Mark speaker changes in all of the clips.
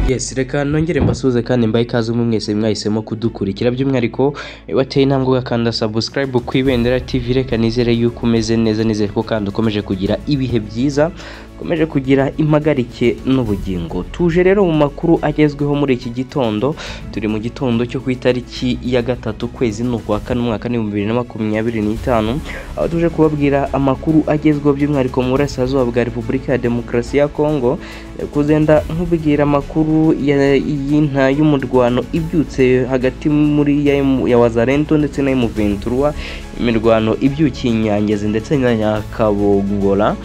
Speaker 1: Yes, reka nongere mbasuze kandi mbaye ikaze mwese mwahisemo kudukurikira by'umwihariko wateye intambwe ugakanda subscribe ku Ibendera TV. Reka nizere yuko umeze neza, nizere ko kandi ukomeje kugira ibihe byiza, ukomeje kugira impagarike n'ubugingo. Tuje rero mu makuru agezweho muri iki gitondo. Turi mu gitondo cyo ku itariki ya 3 kwezi n'ukwa kane umwaka 2025, aho tuje kubabwira amakuru agezweho by'umwihariko mu burasirazuba bwa Repubulika ya Demokarasi ya Kongo. Kuzenda nkubwira amakuru y'inta y'umurwano ibyutse hagati muri ya Wazalendo ndetse na M23, imirwano ibyukiye Inyangezi ndetse na Nyakabongora.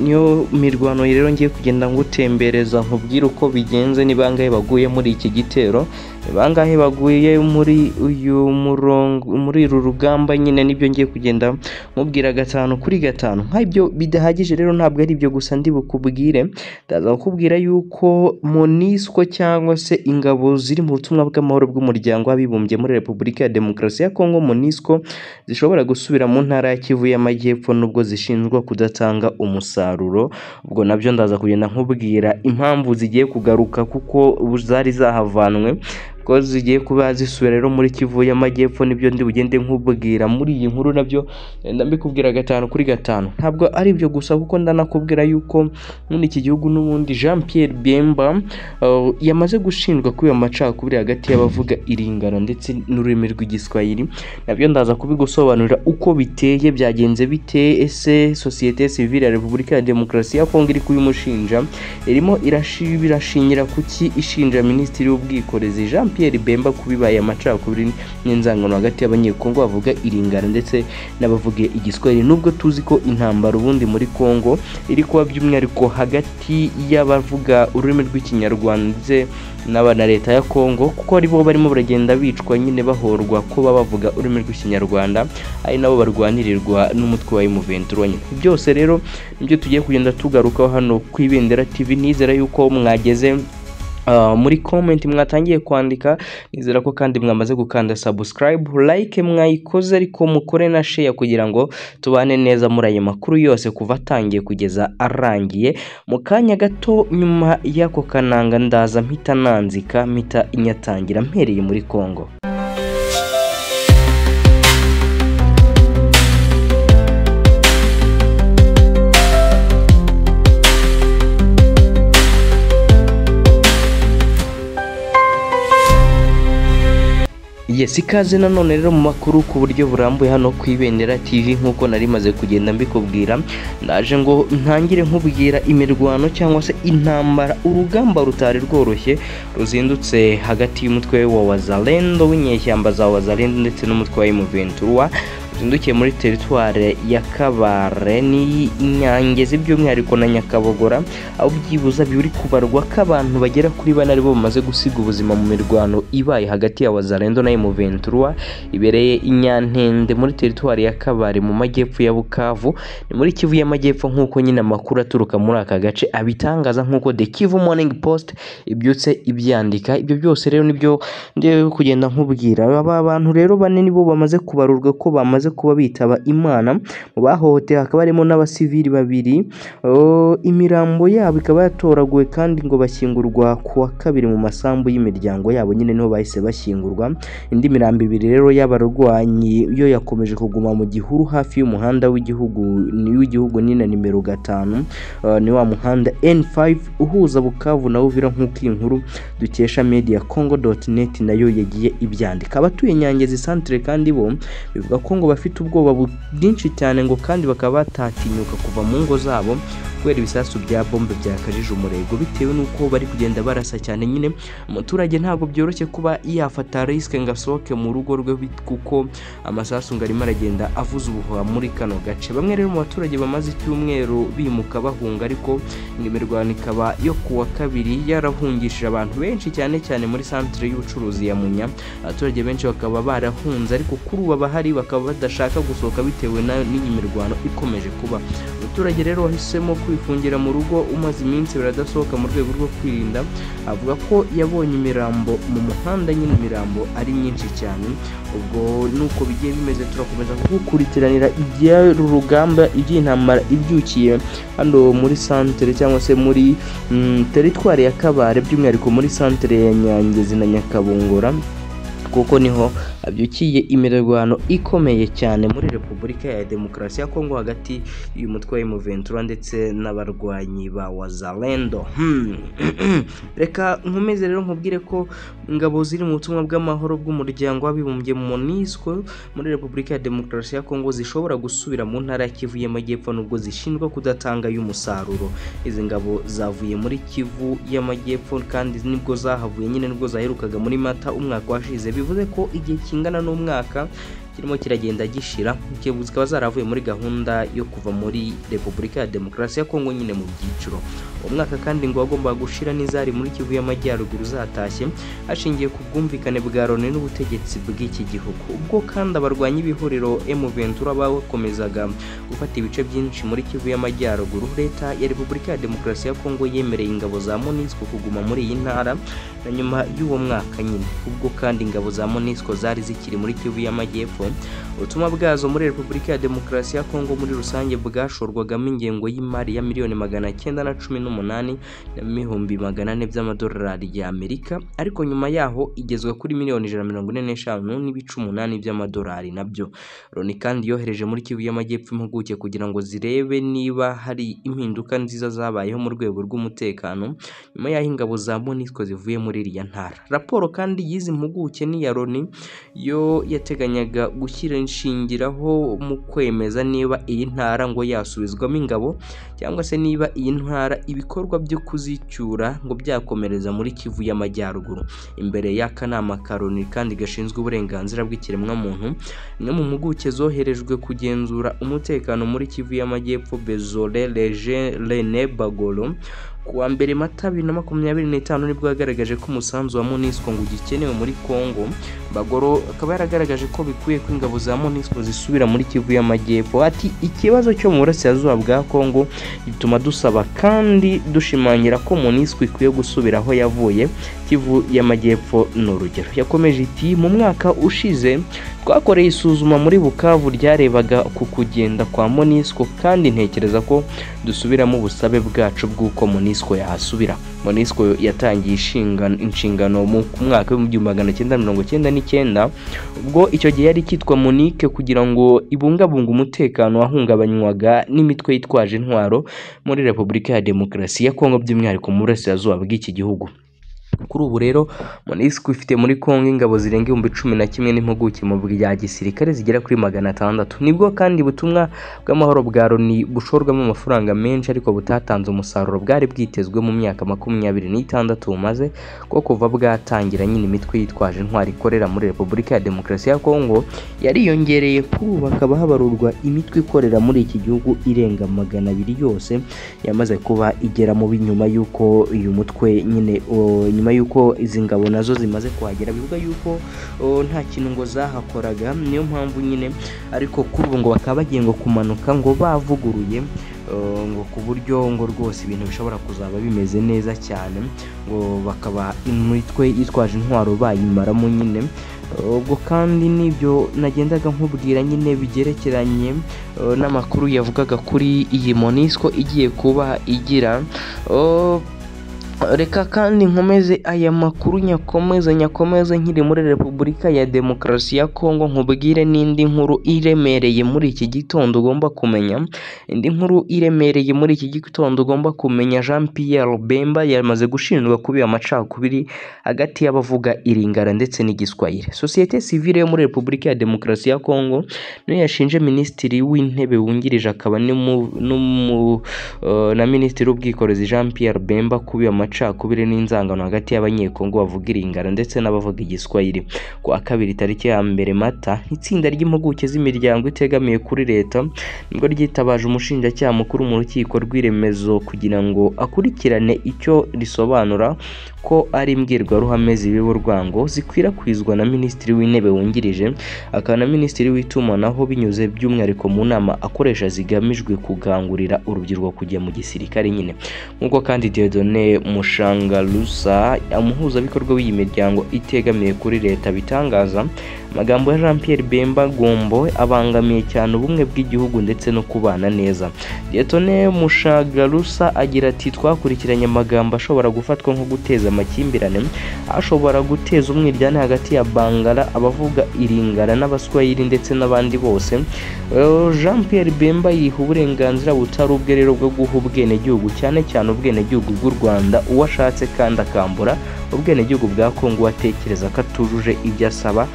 Speaker 1: Niyo mirwano rero ngiye kugenda ngutembereza nkubwira uko bigenze, ni bangahe baguye muri iki gitero, bangahe baguye muri uyu murongo, muri uru rugamba nyine. Nibyo ngiye kugenda mubwira 5 kuri 5. Nk'ibyo bidahagije rero, ntabwo ari ibyo gusa ndi bukubwire, ndaza kukubwira yuko MONUSCO cyangwa se ingabo ziri mu butumwa bw'amahoro bw'umuryango w'abibumbye muri Repubulika ya Demokarasi ya Kongo MONUSCO zishobora gusubira mu ntara ya Kivu y'Amajyepfo nubwo zishinjwa kudatanga umusaruro. Ubwo nabyo ndaza kugenda nkubwira impamvu zigiye kugaruka, kuko zari zahavanwe ko zigiye kuba zisubira rero muri Kivu y'Amajyepfo. Nibyo ndi bugende nkubwira muri iyi nkuru, nabyo ndambikubwira 5 kuri 5. Ntabwo ari ibyo gusa, kuko ndanakubwira yuko muri iki gihugu n'ubundi Jean Pierre Bemba yamaze gushinjwa kuba amacakubiri hagati y'abavuga Iringara ndetse n'ururimi rw'Igiswahili. Nabyo ndaza kubigusobanurira uko biteye, byagenze bite, ese societe civile ya Repubulika ya Demokarasi ya Kongo iri kubimushinja irimo irashingira kuki ishinja Minisitiri w'Ubwikorezi Jean Pierre Bemba kubibaye amacakubiri n'inzangano hagati y'abanyekongo bavuga Iringara ndetse n'abavuga Igiswahili. Nubwo tuzi ko intambara ubundi muri Kongo iri kuba by'umwihariko hagati y'abavuga ururimi rw'Ikinyarwanda ndetse n'abana leta ya Kongo, kuko aribo barimo baragenda bicwa nyine bahorwa ko bavuga ururimi rw'Ikinyarwanda, ari nabo barwanirirwa n'umutwe wa M23 nyine. Byose rero nibyo tugiye kugenda tugarukaho hano ku Ibendera TV. Nizera yuko mwageze muri comment mwatangiye kwandika, nizera ko kandi mwamaze gukanda subscribe, like mwayikoze, ariko mukore na share kugira ngo tubane neza muri aya makuru yose kuva atangiye kugeza arangiye. Mu kanya gato nyuma y'ako kananga ndaza mpita nanzika mpita inyatangira mpereye muri Kongo. Yes, ikaze nanone rero mu makuru ku buryo burambuye hano ku Ibendera TV. Nkuko nari maze kugenda mbikubwira, ndaje ngo ntangire nkubwira imirwano cyangwa se intambara, urugamba rutari rworoshye ruzindutse hagati y'umutwe wa Wazalendo w'inyeshyamba za Wazalendo ndetse n'umutwe wa M23 zindukiye muri teritware ya Kabare ni Inyangezi by'umwihariko na Nyakabogora, aho byibuza biri kubarwa k'abantu bagera kuri 4 aribo bamaze gusiga ubuzima mu mirwano ibaye hagati ya Wazalendo na M23 ibereye Inyantende muri teritware ya Kabare mu majyepfo ya Bukavu, ni muri Kivu y'Amajyepfo nk'uko nyine amakuru aturuka muri aka gace abitangaza, nk'uko The Kivu Morning Post ibyutse ibyandika. Ibyo byose rero nibyo ndiye kugenda nkubwira. Aba bantu rero 4 nibo bamaze kubarurwa ko bamaze kuba bitaba Imana. Mu bahohote hakaba harimo n'abasivili 2. Imirambo yabo ikaba yatoraguwe kandi ngo bashyingurwa ku wa 2 mu masambu y'imiryango yabo, nyine niho bahise bashyingurwa. Indi mirambo 2 rero y'abarwanyi yo yakomeje kuguma mu gihuru hafi y'umuhanda w'igihugu nina nimero 5, ni wa muhanda N5 uhuza Bukavu na Uvira, nk'uko inkuru dukesha mediacongo.net nayo yagiye ibyandika. Abatuye Nyangezi centre kandi bo bivuga ko ngo bafite ubwoba bwinshi cyane, ngo kandi bakaba batatinyuka kuva mu ngo zabo kubera ibisasu bya bombe byakajije umurego, bitewe nuko bari kugenda barasa cyane. Nyine umuturage ntabwo byoroshye kuba yafata risk ngo asohoke mu rugo rwe, kuko amasasu ngo arimo aragenda avuza ubuhuha muri kano gace. Bamwe rero mu baturage bamaze icyumweru bimuka bahunga, ariko imirwano ikaba yo kuwa 2 yarahungishije abantu benshi cyane cyane muri centre y'ubucuruzi ya Munya. Abaturage benshi bakaba barahunze, ariko kuri ubu bahari bakaba badashaka gusohoka bitewe n'iyi mirwano ikomeje kuba. Abaturage rero bahisemo kwifungira mu rugo umaze iminsi baradasohoka mu rwego rwo kwirinda. Avuga ko yabonye imirambo mu muhanda, nyine imirambo ari myinshi cyane. Ubwo nuko bigiye bimeze, turakomeza gukurikiranira iby'uru rugamba, iby'intambara ibyukiye hano muri santere cyangwa se muri teritwari ya Kabare, by'umwihariko muri santere ya Nyangezi na Nyakabungura, kuko niho abyukiye imirwano ikomeye cyane muri Repubulika ya Demokarasi ya Kongo hagati y'uyu mutwe wa M23 ndetse n'abarwanyi ba Wazalendo. Reka nkomeze rero nkubwire ko ingabo ziri mu butumwa bw'amahoro bw'umuryango w'abibumbye mu MONUSCO muri Repubulika ya Demokarasi ya Kongo zishobora gusubira mu ntara ya Kivu y'Amajyepfo nubwo zishinjwa kudatanga y'umusaruro. Izi ngabo zavuye muri Kivu y'Amajyepfo kandi nibwo zahavuye, nyine nibwo zaherukaga muri Mata umwaka washize, bivuze ko igihe kingana n'umwaka kirimo kiragenda gishira. Zikaba zaravuye muri gahunda yo kuva muri Repubulika ya Demokarasi ya Kongo nyine mu byiciro. Umwaka kandi ngo wagomba gushira n'izari muri Kivu y'Amajyaruguru zatashye hashingiye ku bwumvikane bwa Loni n'ubutegetsi bw'iki gihugu. Ubwo kandi abarwanyi b'ihuriro M23 bakomezaga gufata ibice byinshi muri Kivu y'Amajyaruguru, leta ya Repubulika ya Demokarasi ya Kongo yemereye ingabo za MONUSCO kuguma muri iyi ntara na nyuma y'uwo mwaka nyine. Ubwo kandi ingabo za MONUSCO zari zikiri muri Kivu y'Amajyepfo, ubutumwa bwazo muri Repubulika ya Demokarasi ya Kongo muri rusange bwashorwagamo ingengo y'imari ya miliyoni 918 n'ibihumbi 400 by'amadolari y'Amerika, ariko nyuma yaho igezwa kuri miliyoni 145 n'ibice 8 by'amadolari nabyo. Loni kandi yohereje muri Kivu y'Amajyepfo impuguke kugira ngo zirebe niba hari impinduka nziza zabayeho mu rwego rw'umutekano nyuma y'aho ingabo za MONUSCO zivuye muri iriya ntara. Raporo kandi y'izi mpuguke ni ya Loni, yo yateganyaga gushyira inshingiraho mu kwemeza niba iyi ntara ngo yasubizwamo ingabo cyangwa se niba iyi ntara ibikorwa byo kuzicyura ngo byakomereza muri Kivu y'Amajyaruguru. Imbere y'akanama ka Loni kandi gashinzwe uburenganzira bw'ikiremwamuntu, imwe mu mpuguke zoherejwe kugenzura umutekano muri Kivu y'Amajyepfo, Bezole Rene Bagolo, kuwa mbere Mata 2025 nibwo yagaragaje ko umusanzu wa MONUSCO ngo gikenewe muri Kongo. Bagoro akaba yaragaragaje ko bikwiye ko ingabo za MONUSCO zisubira muri Kivu y'Amajyepfo. Ati ikibazo cyo mu burasirazuba bwa Kongo gituma dusaba kandi dushimangira ko MONUSCO ikwiye gusubira aho yavuye. Kivu y'Amajyepfo n'urugero. Yakomeje iti mu mwaka ushize twakoreye isuzuma muri Bukavu ryarebaga ku kugenda kwa MONUSCO kandi ntekereza ko dusubiramo ubusabe bwacu bw'uko MONUSCO yahasubira. MONUSCO yatangiye inshingano mu mwaka wa 1999 ubwo icyo gihe yari kitwa MONUC kugira ngo ibungabunga umutekano wahungabanywaga n'imitwe yitwaje intwaro muri Repubulika ya Demokarasi ya Kongo, by'umwihariko mu burasirazuba bw'iki gihugu. Kuri ubu rero MONUSCO ifite muri Kongo ingabo zirenga 11,000 n'impuguke mu bya gisirikare zigera kuri 600. Nibwo kandi butumwa bw'amahoro bwa Loni bushorwamo amafaranga menshi ariko butatanze umusaruro bwari bwitezwe mu myaka 26 bumaze ko kuva bwatangira. Nyine imitwe yitwaje intwari ikorera muri Repubulika ya Demokarasi ya Kongo yariyongereye, kuri ubu hakaba habarurwa imitwe ikorera muri iki gihugu irenga 200 yose yamaze kuba igera mu binyuma yuko uyu mutwe nyine nyuma yuko izi ngabo nazo zimaze kuhagera. Bivuga yuko nta kintu ngo zahakoraga, niyo mpamvu nyine ariko kuri ubu ngo bakaba bagiye ngo kumanuka ngo bavuguruye ngo ku buryo ngo rwose ibintu bishobora kuzaba bimeze neza cyane, ngo bakaba imitwe yitwaje intwaro bayimaramo nyine. Ubwo kandi nibyo nagendaga nkubwira nyine bigerekeranye n'amakuru yavugaga kuri iyi MONUSCO igiye kuba igira. Reka kandi nkomeze aya makuru nyakomeze nkiri muri Repubulika ya Demokarasi ya Kongo, nkubwire n'indi nkuru iremereye muri iki gitondo ugomba kumenya. Indi nkuru iremereye muri iki gitondo ugomba kumenya, Jean Pierre Bemba yamaze gushinjwa kubiba amacakubiri hagati y'abavuga Iringara ndetse n'Igiswahili. Societe civile yo muri Repubulika ya Demokarasi ya Kongo niyo yashinje Minisitiri w'Intebe wungirije akaba na Minisitiri w'Ubwikorezi Jean Pierre Bemba kubiba amacakubiri n'inzangano hagati y'abanyekongo bavuga iringara ndetse n'abavuga igiswahili. Ku wa kabiri tariki ya 2 Mata itsinda ry'impuguke z'imiryango itegamiye kuri leta nibwo ryitabaje umushinjacyaha mukuru mu rukiko rw'iremezo kugira ngo akurikirane icyo risobanura ko ari imbwirwaruhame zibiba urwango zikwirakwizwa na Minisitiri w'Intebe wungirije akaba na Minisitiri w'itumanaho binyuze by'umwihariko mu nama akoresha zigamijwe kugangurira urubyiruko kujya mu gisirikare nyine. Nk'uko kandi Dieudonné Mushangalusa umuhuzabikorwa w'iyi miryango itegamiye kuri leta bitangaza, amagambo ya Jean Pierre Bemba Gombo abangamiye cyane ubumwe bw'igihugu ndetse no kubana neza. Dieudonné Mushangalusa agira ati twakurikiranye amagambo ashobora gufatwa nko guteza amakimbirane, ashobora guteza umwiryane hagati ya Bangala, abavuga iringara n'abaswahili ndetse n'abandi bose. Jean Pierre Bemba yiha uburenganzira butari ubwe rero bwo guha ubwenegihugu cyane cyane ubwenegihugu bw'u Rwanda uwo ashatse kandi akambura ubwenegihugu bwa Kongo watekereza ko atujuje ibyo asaba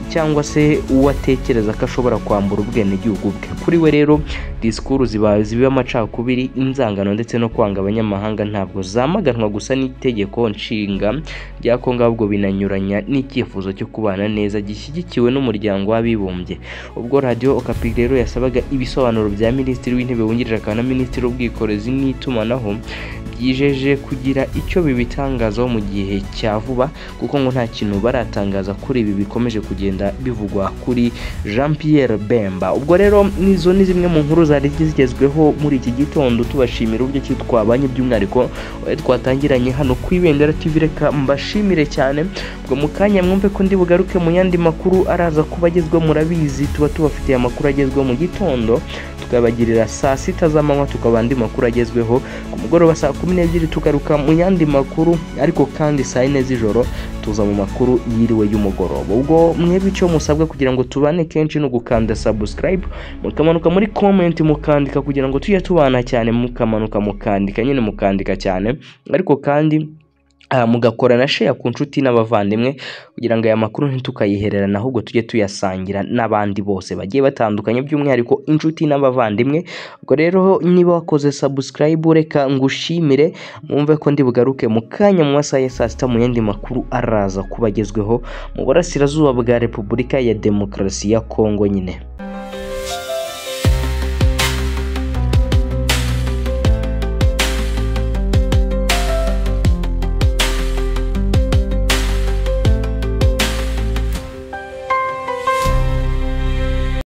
Speaker 1: cyangwa se uwatekereza ko ashobora kwambura ubwenegihugu bwe. Kuri we rero disikuru ziba amacakubiri, inzangano ndetse no kwanga abanyamahanga ntabwo zamaganwa gusa n'itegeko nshinga rya Kongo, ahubwo binanyuranya n'icyifuzo cyo kubana neza gishyigikiwe n'umuryango w'abibumbye. Ubwo Radio Okapi rero yasabaga ibisobanuro bya Minisitiri w'Intebe wungirije akaba na Minisitiri w'Ubwikorezi n'itumanaho byijeje kugira icyo bibitangazaho mu gihe cya vuba, kuko ngo nta kintu baratangaza kuri ibi bikomeje kugenda bivugwa kuri Jean Pierre Bemba. Ubwo rero nizo ni zimwe mu nkuru zari zigezweho muri iki gitondo, tubashimira uburyo ki twabanye by'umwihariko twatangiranye hano ku Ibendera TV. Reka mbashimire cyane, ubwo mu kanya mwumve ko ndi bugaruke mu yandi makuru araza kuba agezweho. Murabizi tuba tubafitiye amakuru agezweho mu gitondo, tukabagirira saa 6 z'amanywa tukaba andi makuru agezweho ku mugoroba saa 12 tugaruka mu yandi makuru, ariko kandi saa 4 z'ijoro tuza mu makuru yiriwe y'umugoroba. Ubwo mwebwe icyo musabwa kugira ngo tubane kenshi no gukanda subscribe, mukamanuka muri comment mukandika kugira ngo tujye tubana cyane, mukamanuka mukandika nyine mukandika cyane, ariko kandi mugakora na share ku nshuti n'abavandimwe kugira ngo aya makuru ntitukayihererana, ahubwo tujye tuyasangira n'abandi bose bagiye batandukanye, by'umwihariko inshuti n'abavandimwe. Ubwo rero niba wakoze subscribe reka ngushimire, mwumve ko ndi bugaruke mu kanya mu masaha ya saa 6 mu yandi makuru araza kubagezweho mu burasirazuba bwa Repubulika ya Demokarasi ya Kongo nyine.